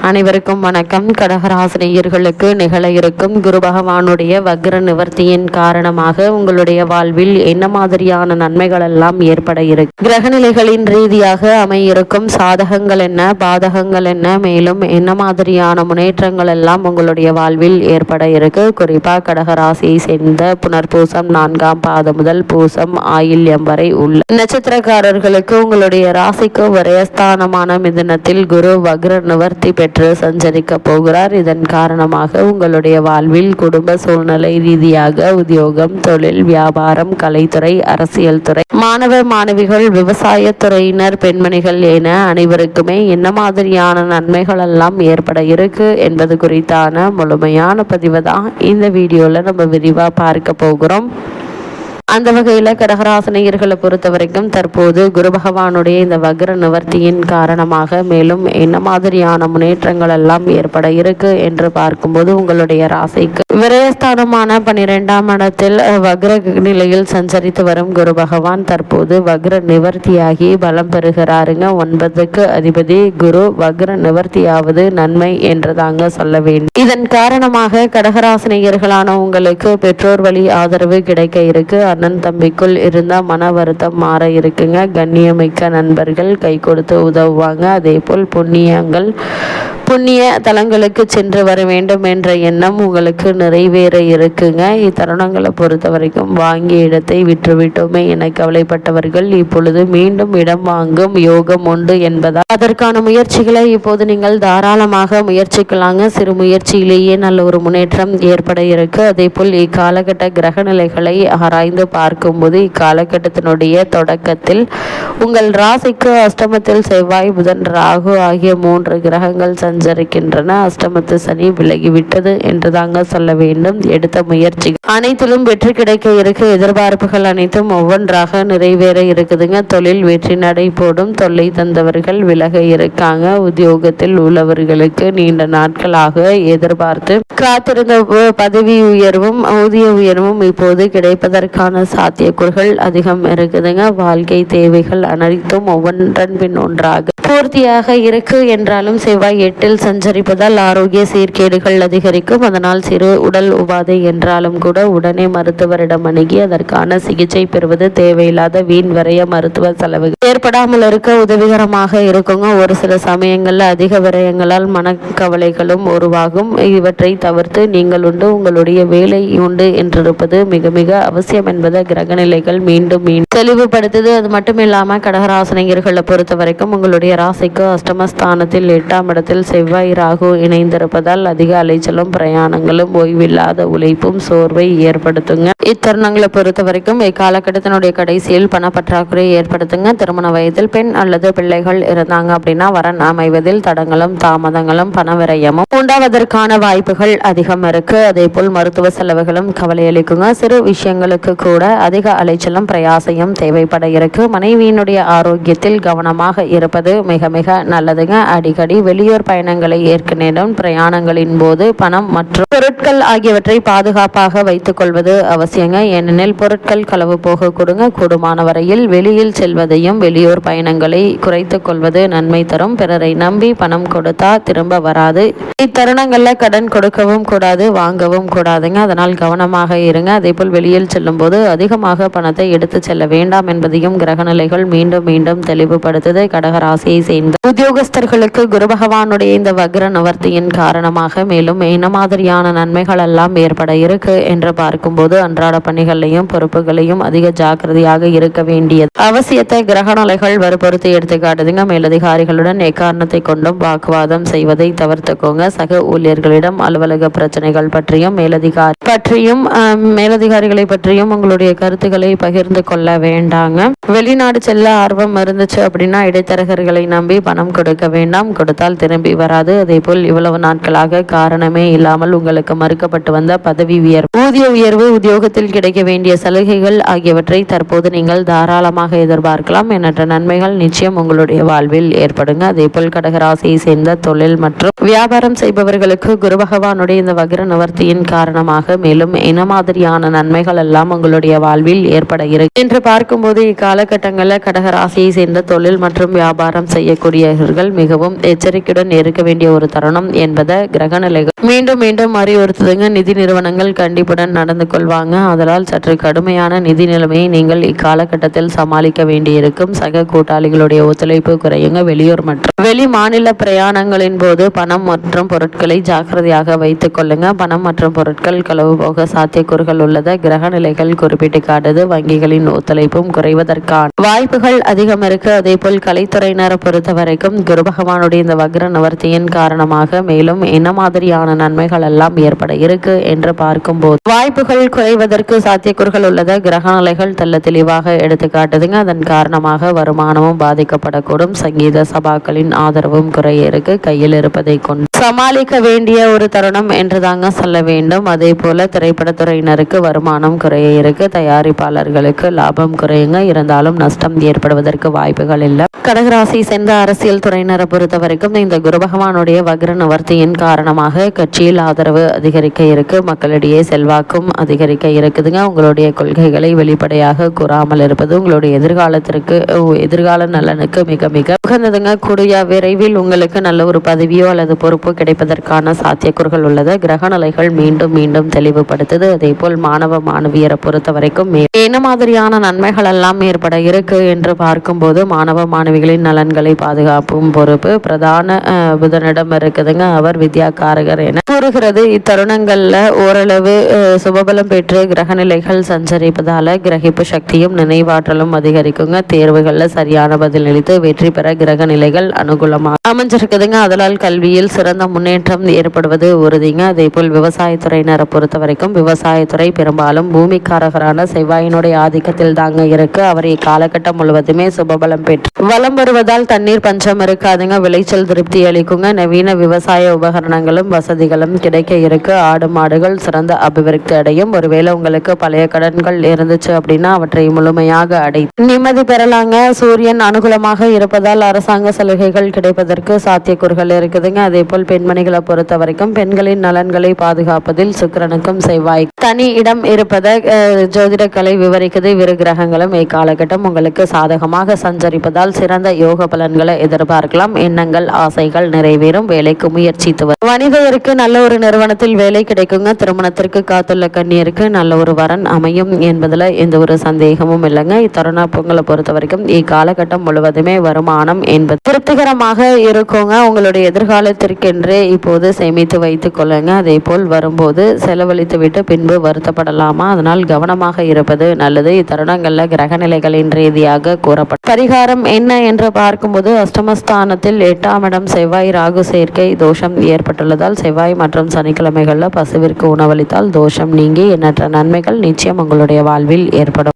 அனைவருக்கும் வணக்கம். கடகராசினியர்களுக்கு நிகழ இருக்கும் குரு பகவானுடைய வக்ர நிவர்த்தியின் காரணமாக உங்களுடைய வாழ்வில் என்ன மாதிரியான நன்மைகள் எல்லாம் ஏற்பட இருக்கு, கிரகநிலைகளின் ரீதியாக அமையிருக்கும் சாதகங்கள் என்ன, பாதகங்கள் என்ன, மேலும் என்ன மாதிரியான முன்னேற்றங்கள் எல்லாம் உங்களுடைய வாழ்வில் ஏற்பட இருக்கு. குறிப்பா கடகராசியை சேர்ந்த புனர்பூசம் 4ஆம் பாதம் முதல் பூசம் ஆயில்யம் வரை உள்ள நட்சத்திரக்காரர்களுக்கு உங்களுடைய ராசிக்கு விரயஸ்தானமான மிதுனத்தில் குரு வக்ர நிவர்த்தி பெற்று சஞ்சரிக்க போகிறார். இதன் காரணமாக உங்களுடைய வாழ்வில் குடும்ப சூழ்நிலை ரீதியாக உத்தியோகம், தொழில், வியாபாரம், கலைத்துறை, அரசியல் துறை, மாணவ மாணவிகள், விவசாய துறையினர், பெண்மணிகள் என அனைவருக்குமே என்ன மாதிரியான நன்மைகள் எல்லாம் ஏற்பட இருக்கு என்பது குறித்தான முழுமையான பதிவு தான் இந்த வீடியோல நம்ம விரிவா பார்க்க போகிறோம். அந்த வகையில் கடகராசினியர்களை பொறுத்த வரைக்கும் தற்போது குரு பகவானுடைய இந்த வக்ர நிவர்த்தியின் காரணமாக மேலும் என்ன மாதிரியான முன்னேற்றங்கள் எல்லாம் ஏற்பட இருக்கு என்று பார்க்கும்போது உங்களுடைய ராசிக்கு விரயஸ்தானமான 12ஆம் இடத்தில் வக்ர நிலையில் சஞ்சரித்து வரும் குரு பகவான் தற்போது வக்ர நிவர்த்தியாகி பலம் பெறுகிறாருங்க. 9க்கு அதிபதி குரு வக்ர நிவர்த்தியாவது நன்மை என்று தாங்க சொல்ல வேண்டும். இதன் காரணமாக கடகராசினியர்களான உங்களுக்கு பெற்றோர் வழி ஆதரவு கிடைக்க இருக்கு. அண்ணன் தம்பிக்குள் இருந்த மன வருத்தம் மாற இருக்குங்க. கண்ணியமிக்க நண்பர்கள் கை கொடுத்து உதவுவாங்க. அதே போல் புண்ணிய தலங்களுக்கு சென்று வர வேண்டும் என்ற எண்ணம் உங்களுக்கு நிறைவேற இருக்குங்க. இத்தருணங்களை பொறுத்த வரைக்கும் வாங்கிய இடத்தை விற்றுவிட்டோமே என கவலைப்பட்டவர்கள் இப்பொழுது மீண்டும் இடம் வாங்கும் யோகம் உண்டு என்பதால் அதற்கான முயற்சிகளை இப்போது நீங்கள் தாராளமாக முயற்சிக்கலாங்க. சிறு முயற்சியிலேயே நல்ல ஒரு முன்னேற்றம் ஏற்பட இருக்கு. அதே போல் இக்காலகட்ட கிரக நிலைகளை ஆராய்ந்து பார்க்கும்போது இக்காலகட்டத்தினுடைய தொடக்கத்தில் உங்கள் ராசிக்கு அஷ்டமத்தில் செவ்வாய், புதன், ராகு ஆகிய 3 கிரகங்கள் சஞ்சரிக்கின்றன. அஷ்டமத்து சனி விலகிவிட்டது என்று தாங்க சொல்ல வேண்டும். எடுத்த முயற்சி அனைத்திலும் வெற்றி கிடைக்க இருக்கு. எதிர்பார்ப்புகள் அனைத்தும் ஒவ்வொன்றாக நிறைவேற இருக்குதுங்க. தொழில் வெற்றி நடை போடும். தொல்லை தந்தவர்கள் விலக இருக்காங்க. உத்தியோகத்தில் உள்ளவர்களுக்கு நீண்ட நாட்களாக எதிர்பார்த்து காத்திருந்த பதவி உயர்வும் ஊதிய உயர்வும் இப்போது கிடைப்பதற்கான சாத்தியக்கூறுகள் அதிகம் இருக்குதுங்க. வாழ்க்கை தேவைகள் அனைத்தும் ஒவ்வொன்றன் பின் ஒன்றாக பூர்த்தியாக இருக்கு. என்றாலும் செவ்வாய் 8இல் சஞ்சரிப்பதால் ஆரோக்கிய சீர்கேடுகள் அதிகரிக்கும். அதனால் சிறு உடல் உபாதை என்றாலும் கூட உடனே மருத்துவரிடம் அணுகி அதற்கான சிகிச்சை பெறுவது தேவையில்லாத வீண் விரைய மருத்துவ செலவுகள் ஏற்படாமல் இருக்க உதவிகரமாக இருக்குங்க. ஒரு சில சமயங்கள்ல அதிக விரயங்களால் மனக்கவலைகளும் உருவாகும். இவற்றை தவிர்த்து நீங்கள் உண்டு, உங்களுடைய வேலை உண்டு என்றிருப்பது மிக மிக அவசியம் என்பதை கிரகநிலைகள் மீண்டும் தெளிவுபடுத்துது. அது மட்டும் இல்லாம கடகராசினியர்களை பொறுத்த வரைக்கும் உங்களுடைய ராசிக்கு அஷ்டமஸ்தானத்தில் 8ஆம் இடத்தில் செவ்வாய், ராகு இணைந்திருப்பதால் அதிக அலைச்சலும் பிரயாணங்களும் ஓய்வில்லாத உழைப்பும் சோர்வை ஏற்படுத்துங்க. இத்தருணங்களை பொறுத்த வரைக்கும் இக்காலகட்டத்தினுடைய கடைசியில் பணப்பற்றாக்குறை ஏற்படுத்துங்க. திருமண வயதில் பெண் அல்லது பிள்ளைகள் இருந்தாங்க அப்படின்னா வரன் அமைவதில் தடங்களும் தாமதங்களும் பண விரயமும் உண்டாவதற்கான வாய்ப்புகள் அதிகம் இருக்கு. அதே போல் மருத்துவ செலவுகளும் கவலை அளிக்குங்க. சிறு விஷயங்களுக்கு கூட அதிக அலைச்சலும் பிரயாசையும் தேவைப்பட இருக்கு. மனைவியினுடைய ஆரோக்கியத்தில் கவனமாக இருப்பது மிக மிக நல்லதுங்க. அடிக்கடி வெளியூர் பயணங்களை ஏற்க நேரம். பிரயாணங்களின் போது பணம் மற்றும் பொருட்கள் ஆகியவற்றை பாதுகாப்பாக வைத்துக் கொள்வது அவசியங்க. ஏனெனில் பொருட்கள் களவு போக கொடுங்க. கூடுமான வரையில் வெளியில் செல்வதையும் வெளியூர் பயணங்களை குறைத்துக் கொள்வது நன்மை தரும். பிறரை நம்பி பணம் கொடுத்தா திரும்ப வராது. இத்தருணங்கள்ல கடன் கொடுக்கவும் கூடாது, வாங்கவும் கூடாதுங்க. அதனால் கவனமாக இருங்க. அதே போல் வெளியில் செல்லும் போது அதிகமாக பணத்தை எடுத்து செல்ல வேண்டாம் என்பதையும் கிரகநிலைகள் மீண்டும் மீண்டும் தெளிவுபடுத்துது. கடகராசியை சேர்ந்த உத்தியோகஸ்தர்களுக்கு குரு பகவானுடைய இந்த வக்ர நிவர்த்தியின் காரணமாக மேலும் என்ன மாதிரியான நன்மைகள் எல்லாம் ஏற்பட இருக்கு என்று பார்க்கும்போது அன்றாட பணிகளையும் பொறுப்புகளையும் அதிக ஜாக்கிரதையாக இருக்க வேண்டியது அவசியத்தை கிரகநிலைகள் வற்புறுத்தி எடுத்து காட்டுதுங்க. மேலதிகாரிகளுடன் எக்காரணத்தை கொண்டும் வாக்குவாதம் செய்வதை தவிர்த்துக்கோங்க. சக ஊழியர்களிடம் அலுவலக பிரச்சனைகள் பற்றியும் மேலதிகாரிகளை பற்றியும் உங்களுடைய கருத்துக்களை பகிர்ந்து கொள்ள வேண்டாங்க. வெளிநாடு செல்ல ஆர்வம் இருந்துச்சு அப்படின்னா இடைத்தரகர்களை நம்பி பணம் கொடுக்க வேண்டாம். கொடுத்தால் திரும்பி வராது. அதே போல் இவ்வளவு நாட்களாக காரணமே இல்லாமல் உங்களுக்கு மறுக்கப்பட்டு வந்த பதவி உயர்வு, ஊதிய உயர்வு, உத்தியோகத்தில் கிடைக்க வேண்டிய சலுகைகள் ஆகியவற்றை தற்போது நீங்கள் தாராளமாக எதிர்பார்க்கலாம். எண்ணற்ற நன்மைகள் நிச்சயம் உங்களுடைய வாழ்வில் ஏற்படுங்க. அதே போல் கடகராசியை சேர்ந்த தொழில் மற்றும் வியாபாரம் செய்பவர்களுக்கு குரு பகவானுடைய இந்த வக்ர நிவர்த்தியின் காரணமாக மேலும் என்ன மாதிரியான நன்மைகள் எல்லாம் உங்களுடைய வாழ்வில் ஏற்பட இருக்கு என்று பார்க்கும்போது காலகட்டங்களில் கடகராசியை சேர்ந்த தொழில் மற்றும் வியாபாரம் செய்யக்கூடியவர்கள் மிகவும் எச்சரிக்கையுடன் இருக்க வேண்டிய ஒரு தருணம் என்பதை கிரகநிலைகள் மீண்டும் மீண்டும் அறிவுறுத்துதுங்க. நிதி நிறுவனங்கள் கண்டிப்புடன் நடந்து கொள்வாங்க. அதனால் சற்று கடுமையான நிதி நிலைமையை நீங்கள் இக்காலகட்டத்தில் சமாளிக்க வேண்டியிருக்கும். சக கூட்டாளிகளுடைய ஒத்துழைப்பு குறையுங்க. வெளியூர் மற்றும் வெளி மாநில பிரயாணங்களின் போது பணம் மற்றும் பொருட்களை ஜாக்கிரதையாக வைத்துக் கொள்ளுங்க. பணம் மற்றும் பொருட்கள் களவு போக சாத்தியக்கூறுகள் உள்ளதை கிரகநிலைகள் குறிப்பிட்டு காட்டுது. வங்கிகளின் ஒத்துழைப்பும் குறைவதற்கான வாய்ப்புகள் அதிகம் இருக்கு. அதே போல் கலைத்துறையினரை பொறுத்த வரைக்கும் குரு பகவானுடைய இந்த வக்ர நிவர்த்தியின் காரணமாக மேலும் என்ன மாதிரியான நன்மைகள் எல்லாம் ஏற்பட இருக்கு என்று பார்க்கும்போது வாய்ப்புகள் குறைவதற்கு சாத்தியக்கூறுகள் உள்ளதை கிரகநிலைகள் தெல்ல தெளிவாக எடுத்து காட்டுதுங்க. அதன் காரணமாக வருமானமும் பாதிக்கப்படக்கூடும். சங்கீத சபாக்களின் ஆதரவும் குறைய இருக்கு. கையில் இருப்பதை கொண்டு சமாளிக்க வேண்டிய ஒரு தருணம் என்று தாங்க சொல்ல வேண்டும். அதே போல திரைப்படத்துறையினருக்கு வருமானம் குறைய இருக்கு. தயாரிப்பாளர்களுக்கு லாபம் குறையுங்க. இருந்தாலும் நஷ்டம் ஏற்படுவதற்கு வாய்ப்புகள் இல்லை. கடகராசி சேர்ந்த அரசியல் துறையினரை பொறுத்த வரைக்கும் இந்த குரு பகவானுடைய வக்ர நிவர்த்தியின் காரணமாக கட்சியில் ஆதரவு அதிகரிக்க இருக்கு. மக்களிடையே செல்வாக்கும் அதிகரிக்க இருக்குதுங்க. உங்களுடைய கொள்கைகளை வெளிப்படையாக கூறாமல் இருப்பது உங்களுடைய எதிர்கால நலனுக்கு மிக மிக உகந்ததுங்க. கூடிய விரைவில் உங்களுக்கு நல்ல ஒரு பதவியோ அல்லது பொறுப்போ கிடைப்பதற்கான சாத்தியக்கூறுகள் உள்ளது. கிரகநிலைகள் மீண்டும் மீண்டும் தெளிவுபடுத்துது. அதே போல் மாணவ மாணவியரை பொறுத்த வரைக்கும் என்ன மாதிரியான நன்மைகள் எல்லாம் ஏற்பட இருக்கு என்று பார்க்கும்போது மாணவ மாணவிகளின் நலன்களை பாதுகாப்பும் பொறுப்பு பிரதான புதனிடம் இருக்குதுங்க. அவர் வித்யாகாரகர் என கூறுகிறது. இத்தருணங்கள்ல ஓரளவு சுபபலம் பெற்று கிரகநிலைகள் சஞ்சரிப்பதால கிரகிப்பு சக்தியும் நினைவாற்றலும் அதிகரிக்குங்க. தேர்வுகள்ல சரியான பதில் அளித்து வெற்றி பெற கிரகநிலைகள் அனுகூலமாக அமைஞ்சிருக்குதுங்க. அதனால் கல்வியில் சிறந்த முன்னேற்றம் ஏற்படுவது உறுதிங்க. அதே போல் விவசாயத்துறையினரை பொறுத்த வரைக்கும் விவசாயத்துறை பெரும்பாலும் பூமிக்காரகரான செவ்வாயினுடைய ஆதிக்கத்தில் தாங்க இருக்கு. அவர் இக்காலகட்டம் முழுவதுமே சுபபலம் பெற்று வலம் வருவதால் தண்ணீர் பஞ்சம் இருக்காதுங்க. விளைச்சல் திருப்தி அளிக்குங்க. நவீன விவசாய உபகரணங்களும் வசதிகளும் கிடைக்க இருக்கு. ஆடு மாடுகள் சிறந்த அபிவிருத்தி அடையும். ஒருவேளை உங்களுக்கு பழைய கடன்கள் இருந்துச்சு அப்படின்னா அவற்றை முழுமையாக அடை நிம்மதி பெறலாங்க. சூரியன் அனுகூலமாக இருப்பதால் அரசாங்க சலுகைகள் கிடைப்பதற்கு சாத்தியக்கூறுகள் இருக்குதுங்க. அதே போல் பெண்மணிகளை பொறுத்த வரைக்கும் பெண்களின் நலன்களை பாதுகாப்பதில் சுக்கிரனுக்கும் செவ்வாய் தனி இடம் இருப்பதை ஜோதிட கலை விவரிக்குது. இரு கிரகங்களும் இக்காலகட்டம் உங்களுக்கு சாதகமாக சஞ்சரிப்பதால் சிறந்த யோக பலன்களை எதிர்பார்க்கலாம். எண்ணங்கள் ஆசைகள் நிறைவேறும். வேலைக்கு முயற்சித்து வணிகருக்கு நல்ல ஒரு நிறுவனத்தில் வேலை கிடைக்குங்க. திருமணத்திற்கு காத்துள்ள கன்னியருக்கு நல்ல ஒரு வரன் அமையும் என்பதுல எந்த ஒரு சந்தேகமும் இல்லைங்க. இத்தருண பொங்கலை பொறுத்த வரைக்கும் இக்காலகட்டம் முழுவதுமே வருமானம் என்பது திருப்திகரமாக இருக்குங்க. உங்களுடைய எதிர்காலத்திற்கென்றே இப்போது சேமித்து வைத்துக் கொள்ளுங்க. அதே போல் வரும்போது செலவழித்து விட்டு பின்பு வருத்தப்படலாமா? அதனால் கவனமாக இருப்பது நல்லது. இத்தருணங்கள்ல கிரகநிலைகளின் ரீதியாக கூறப்பட்ட பரிகாரம் என்ன என்று பார்க்கும்போது அஷ்டமஸ்தானத்தில் 8ஆம் இடம் செவ்வாய் ராகு சேர்க்கை தோஷம் ஏற்பட்டுள்ளதால் செவ்வாய் மற்றும் சனிக்கிழமைகளில் பசுவிற்கு உணவளித்தால் தோஷம் நீங்கி எண்ணற்ற நன்மைகள் நிச்சயம் உங்களுடைய வாழ்வில் ஏற்படும்.